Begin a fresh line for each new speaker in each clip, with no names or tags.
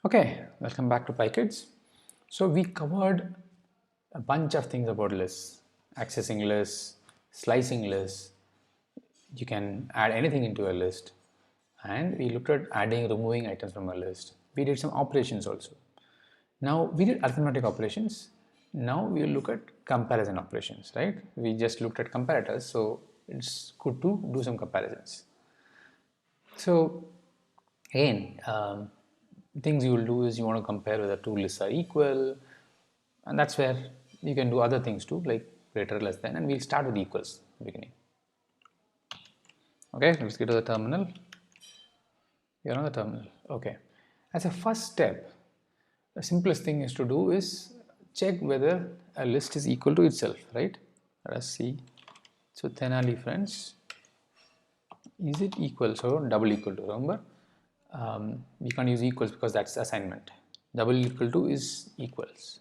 Okay, welcome back to Pykidz. So we covered a bunch of things about lists, accessing lists, slicing lists. You can add anything into a list, and we looked at adding, removing items from a list. We did some operations also. Now we did arithmetic operations. Now we will look at comparison operations, right? We just looked at comparators, so it's good to do some comparisons. So again, things you will do is you want to compare whether two lists are equal, and that's where you can do other things too, like greater, less than, and we'll start with equals in the beginning. Okay, let's get to the terminal. You're on the terminal. Okay, as a first step, the simplest thing is to do is check whether a list is equal to itself, right? Let us see. So Tenali friends, is it equal? So double equal to, remember, we can't use equals because that's assignment. Double equal to is equals.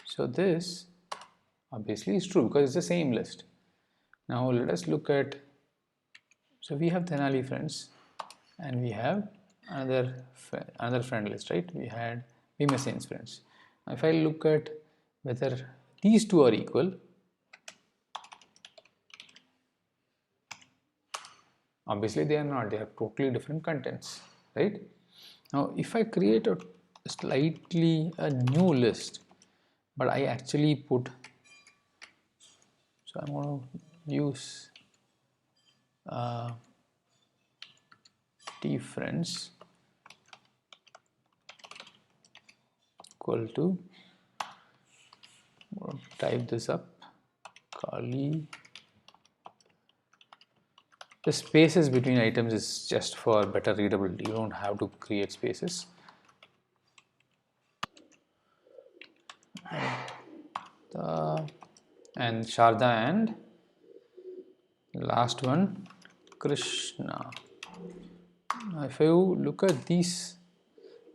So this obviously is true because it's the same list. Now let us look at, so we have Tenali friends and we have another friend list, right? We had Vimesens friends. Now if I look at whether these two are equal, obviously they are not, they have totally different contents, right? Now if I create a new list, but I actually put, so I'm going to use T friends equal to, type this up, Kali. The spaces between items is just for better readability. You don't have to create spaces. And Sharda and last one Krishna. Now if you look at these,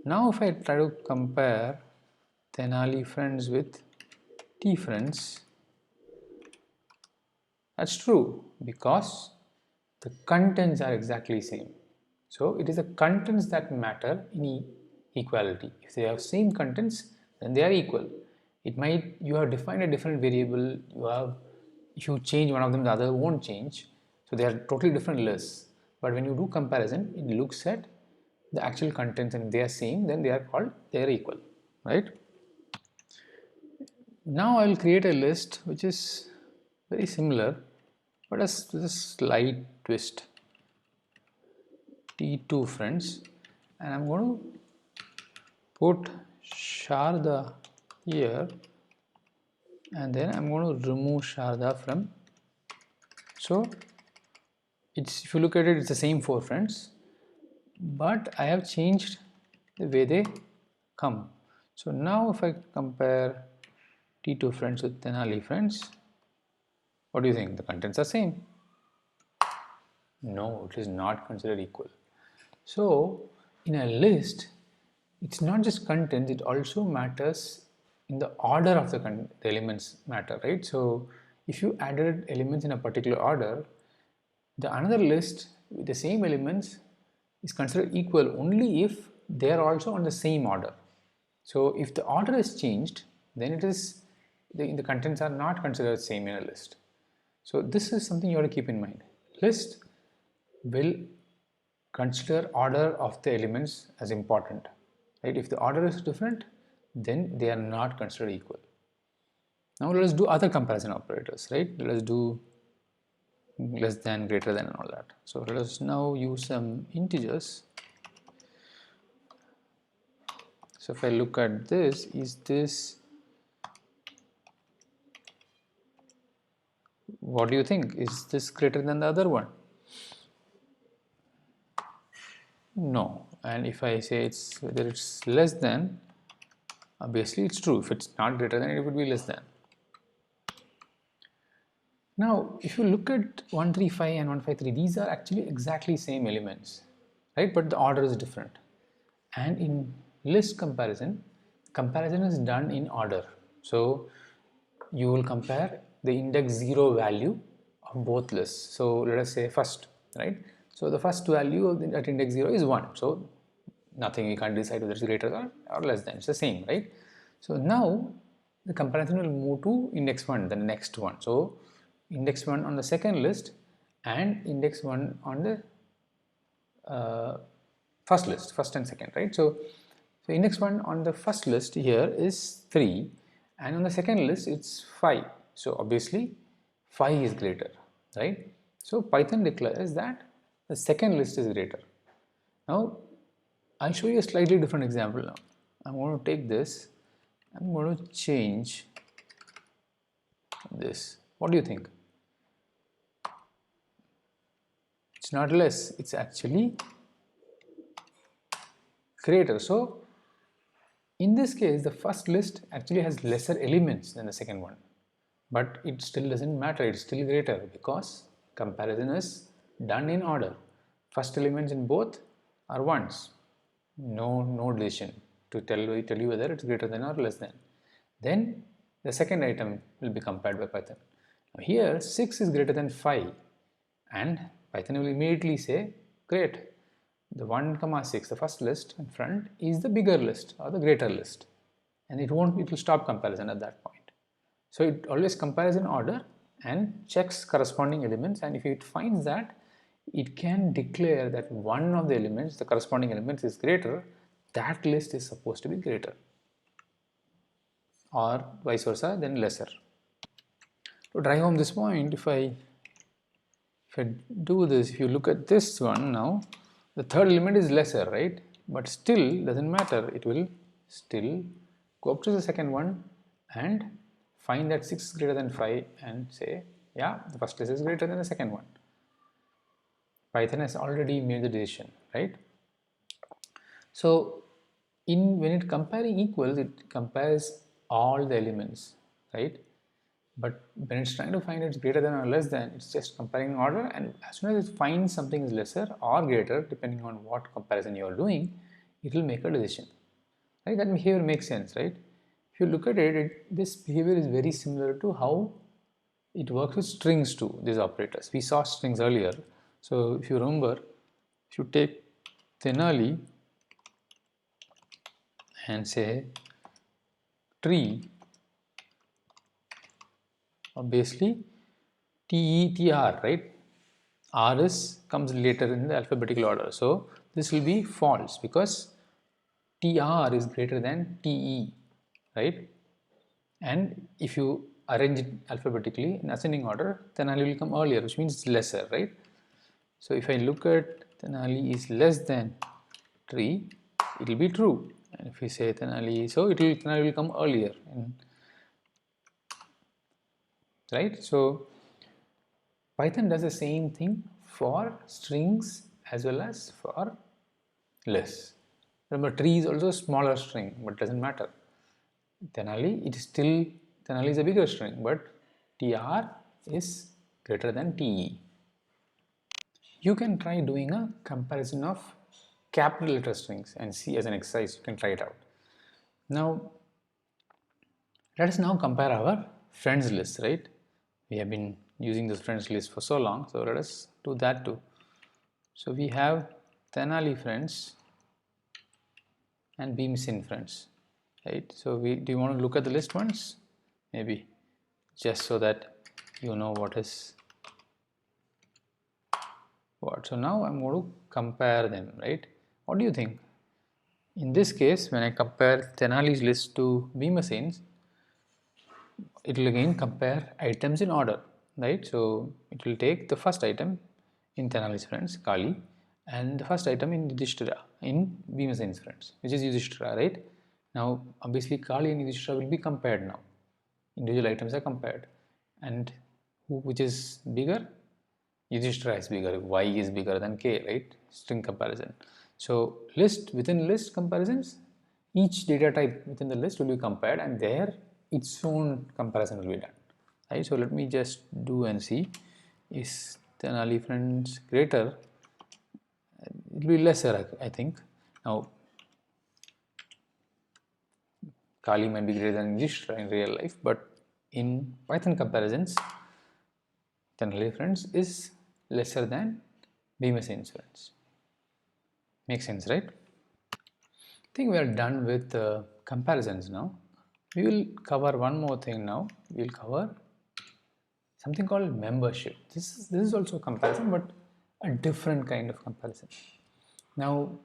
now if I try to compare Tenali friends with T friends, that's true because the contents are exactly same. So it is the contents that matter in equality. If they have same contents, then they are equal. It might, you have defined a different variable, if you change one of them, the other won't change. So they are totally different lists. But when you do comparison, it looks at the actual contents, and if they are same, then they are equal, right? Now I will create a list which is very similar, but with a slight twist. T2 friends, and I'm going to put Sharda here, and then I'm going to remove Sharda from. So it's, if you look at it, it's the same four friends, but I have changed the way they come. So now if I compare T2 friends with Tenali friends, what do you think? The contents are same? No, it is not considered equal. So in a list, it's not just contents, it also matters in the order of the elements matter, right? So if you added elements in a particular order, the another list with the same elements is considered equal only if they are also on the same order. So if the order is changed, then it is the contents are not considered same in a list. So this is something you have to keep in mind. List will consider order of the elements as important, right? If the order is different, then they are not considered equal. Now let us do other comparison operators, right? Let us do less than, greater than, and all that. So let us now use some integers. So if I look at this, is this, what do you think? Is this greater than the other one? No. And if I say it's whether it's less than, obviously it's true. If it's not greater than, it would be less than. Now, if you look at 135 and 153, these are actually exactly same elements, right? But the order is different. And in list comparison is done in order. So you will compare the index 0 value of both lists. So let us say first, right? So the first value at index 0 is 1. So nothing, you can't decide whether it's greater or less than, it's the same, right? So now the comparison will move to index 1, the next one. So index 1 on the second list and index 1 on the first list, first and second, right? So index 1 on the first list here is 3 and on the second list it's 5. So obviously 5 is greater, right? So Python declares that the second list is greater. Now I'll show you a slightly different example now. I'm going to take this, I'm going to change this. What do you think? It's not less, it's actually greater. So in this case, the first list actually has lesser elements than the second one, but it still doesn't matter, it's still greater because comparison is done in order. First elements in both are ones, no decision to tell you whether it's greater than or less than. Then the second item will be compared by Python. Now here 6 is greater than 5 and Python will immediately say, great, the 1, 6, the first list in front is the bigger list or the greater list, and it will stop comparison at that point. So it always compares in order and checks corresponding elements, and if it finds that, it can declare that one of the elements, the corresponding elements, is greater, that list is supposed to be greater, or vice versa, then lesser. To drive home this point, if I do this, if you look at this one now, the third element is lesser, right? But still doesn't matter, it will still go up to the second one and find that 6 is greater than 5 and say, yeah, the first list is greater than the second one. Python has already made the decision, right? So when it comparing equals, it compares all the elements, right? But when it's trying to find it's greater than or less than, it's just comparing order, and as soon as it finds something is lesser or greater, depending on what comparison you are doing, it will make a decision. Right? That behavior makes sense, right? If you look at it, this behavior is very similar to how it works with strings too, these operators. We saw strings earlier. So if you remember, if you take Tenali and say tree, obviously TETR, right? R comes later in the alphabetical order. So this will be false because TR is greater than TE, right? And if you arrange it alphabetically in ascending order, Tenali will come earlier, which means it's lesser, right? So if I look at Tenali is less than tree, it will be true. And if we say Tenali, so Tenali will come earlier, right? So Python does the same thing for strings as well as for lists. Remember, tree is also a smaller string, but it doesn't matter. Tenali is a bigger string, but TR is greater than TE. You can try doing a comparison of capital letter strings and see as an exercise, you can try it out. Now, let us now compare our friends list, right? We have been using this friends list for so long, so let us do that too. So we have Tenali friends and Beamsin friends, right? So do you want to look at the list once? Maybe just so that you know what is what. So now I'm going to compare them, right? What do you think? In this case, when I compare Tenali's list to Beamsin's, it will again compare items in order, right? So it will take the first item in Tenali's friends, Kali, and the first item in Yudhishthira, in Beamsin's friends, which is Yudhishthira, right? Now, obviously, Kali and Yudhishthira will be compared now. Individual items are compared. And which is bigger? Yudhishthira is bigger. Y is bigger than K, right? String comparison. So list within list comparisons, each data type within the list will be compared, and there its own comparison will be done. Right? So let me just do and see. Is Tenali friends greater? It will be lesser, I think. Now Kali might be greater than Yudhishthira in real life, but in Python comparisons, Tenali friends is lesser than Beamsin's friends. Makes sense, right? think we are done with comparisons now. We will cover one more thing now. We will cover something called membership. This is also a comparison, but a different kind of comparison. Now,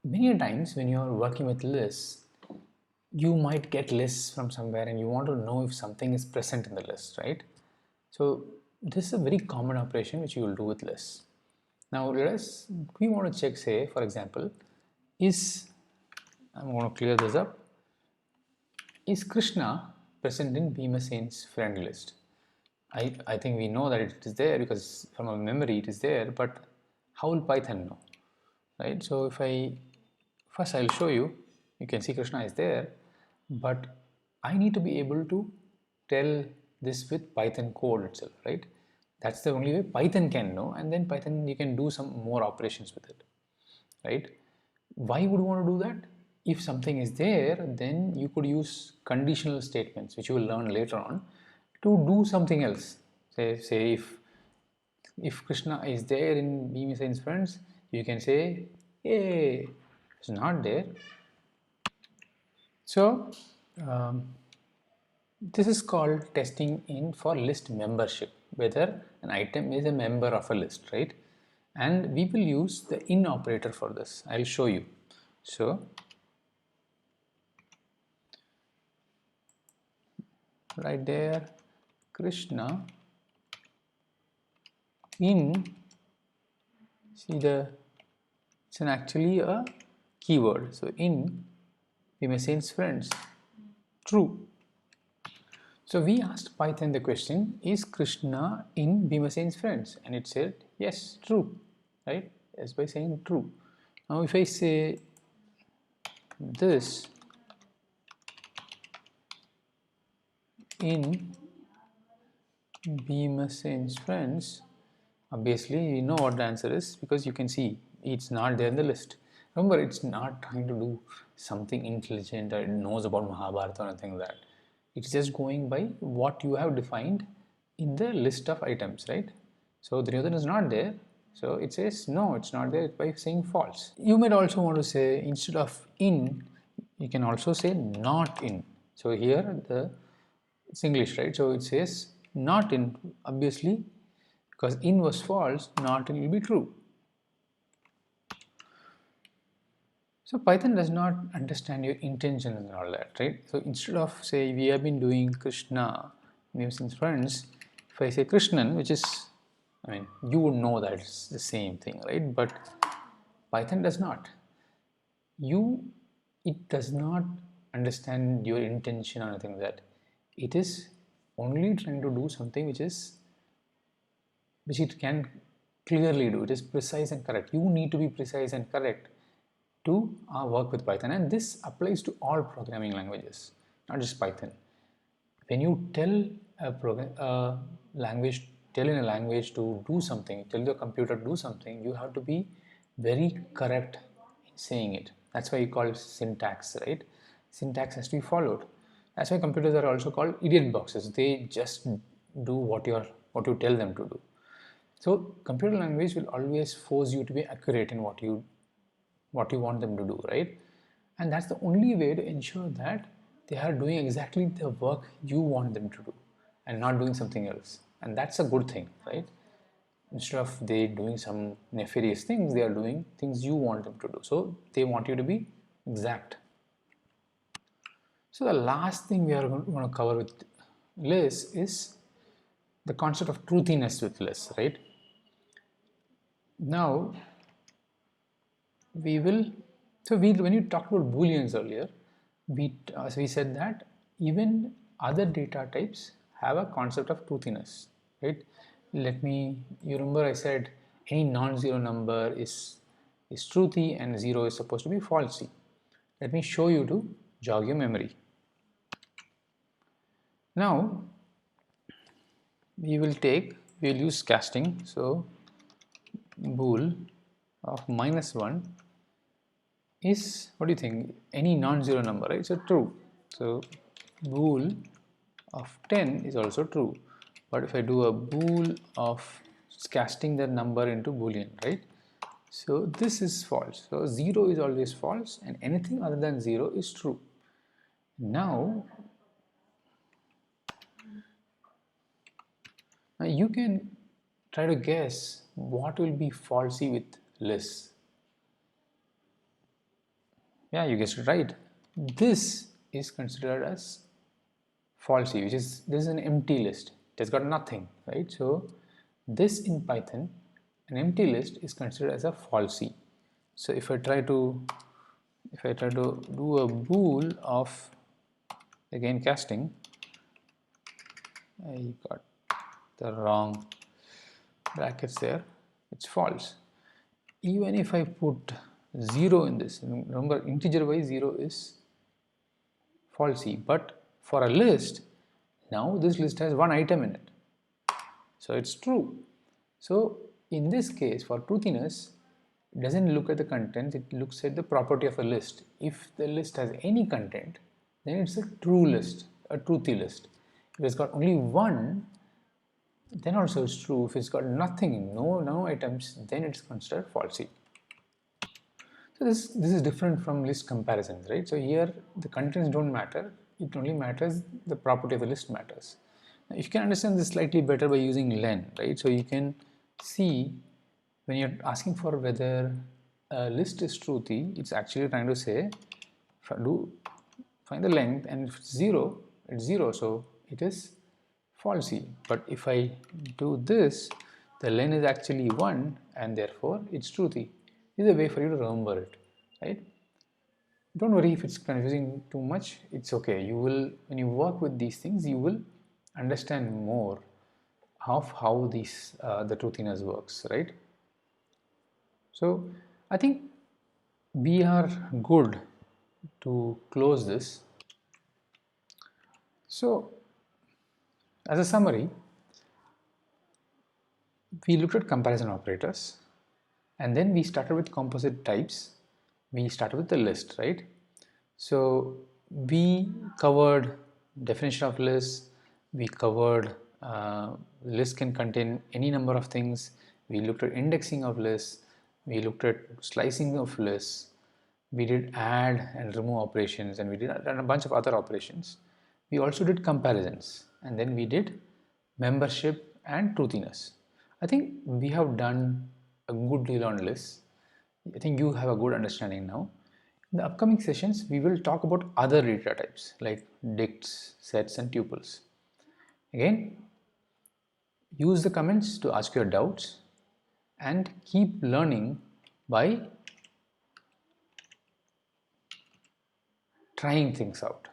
many times when you are working with lists, you might get lists from somewhere and you want to know if something is present in the list, right? So this is a very common operation which you will do with lists. Now we want to check, say for example, I'm going to clear this up. Is Krishna present in Bhimasen's friend list? I think we know that it is there because from our memory it is there, but how will Python know, right? So first I'll show you. You can see Krishna is there, but I need to be able to tell this with Python code itself, right? That's the only way Python can know, and then Python you can do some more operations with it, right? Why would you want to do that? If something is there, then you could use conditional statements, which you will learn later on, to do something else. Say if Krishna is there in Bhimasen's friends, you can say, hey, it's not there. So this is called testing in for list membership, whether an item is a member of a list, right? And we will use the in operator for this. I'll show you. So right there, Krishna in, see it's actually a keyword. So in Bhimasen's friends, true. So we asked Python the question, is Krishna in Bhimasen's friends? And it said, yes, true, right? Yes, by saying true. Now if I say this in Bhimasen's friends, obviously you know what the answer is because you can see it's not there in the list. Remember, it's not trying to do something intelligent or it knows about Mahabharata or anything like that. It's just going by what you have defined in the list of items, right? So Duryodhana is not there, so it says no, it's not there by saying false. You might also want to say, instead of in, you can also say not in. So here it's English, right? So it says not in, obviously, because in was false, not in will be true. So Python does not understand your intention and all that, right? So instead of, say, we have been doing Krishna names and friends, if I say Krishnan, which is, I mean, you would know that it's the same thing, right? But Python does not. It does not understand your intention or anything like that. It is only trying to do something which it can clearly do. It is precise and correct. You need to be precise and correct to work with Python, and this applies to all programming languages, not just Python. When you tell a language to do something, tell your computer to do something, you have to be very correct in saying it. That's why you call it syntax, right? Syntax has to be followed. That's why computers are also called idiot boxes. They just do what you tell them to do. So computer language will always force you to be accurate in what you want them to do, right? And that's the only way to ensure that they are doing exactly the work you want them to do and not doing something else. And that's a good thing, right? Instead of they doing some nefarious things, they are doing things you want them to do. So they want you to be exact. So the last thing we are going to cover with lists is the concept of truthiness with lists, right? Now when you talked about booleans earlier, we said that even other data types have a concept of truthiness, right? You remember I said any non-zero number is truthy and 0 is supposed to be falsy. Let me show you to jog your memory. Now we will use casting. So bool of -1 is, what do you think, any non-zero number, right? So true. So bool of 10 is also true. But if I do a bool of casting that number into boolean, right? So this is false. So 0 is always false and anything other than 0 is true. Now you can try to guess what will be falsy with lists. Yeah, you guessed it right. This is considered as falsy, which is, this is an empty list. It has got nothing, right? So this in Python, an empty list is considered as a falsy. So if I try to do a bool of, again casting, I got the wrong brackets there, it's false. Even if I put 0 in this, remember integer wise 0 is falsy, but for a list, now this list has one item in it, so it's true. So in this case, for truthiness, it doesn't look at the content, it looks at the property of a list. If the list has any content, then it's a true list, a truthy list. If it's got only one, then also it's true. If it's got nothing, no items, then it's considered falsy. So this is different from list comparisons, right? So here the contents don't matter, it only matters the property of the list matters. Now, you can understand this slightly better by using len, right? So you can see when you're asking for whether a list is truthy, it's actually trying to say find the length, and if it's 0, it's 0, so it is falsy. But if I do this, the len is actually 1 and therefore it's truthy. This is a way for you to remember it, right? Don't worry if it's confusing too much, it's okay. You will, when you work with these things, you will understand more of how these the truthiness works, right? So I think we are good to close this. So as a summary, we looked at comparison operators, and then we started with composite types. We started with the list, right? So we covered definition of list, we covered list can contain any number of things, we looked at indexing of lists, we looked at slicing of lists, we did add and remove operations, and we did a bunch of other operations. We also did comparisons, and then we did membership and truthiness. I think we have done a good deal on lists. I think you have a good understanding now. In the upcoming sessions, we will talk about other data types like dicts, sets, and tuples. Again, use the comments to ask your doubts and keep learning by trying things out,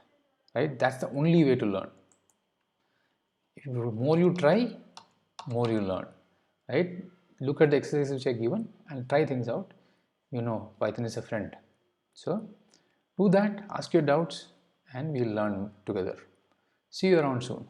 right? That's the only way to learn. If more you try, more you learn, right? Look at the exercises which are given and try things out. You know, Python is a friend. So do that, ask your doubts, and we'll learn together. See you around soon.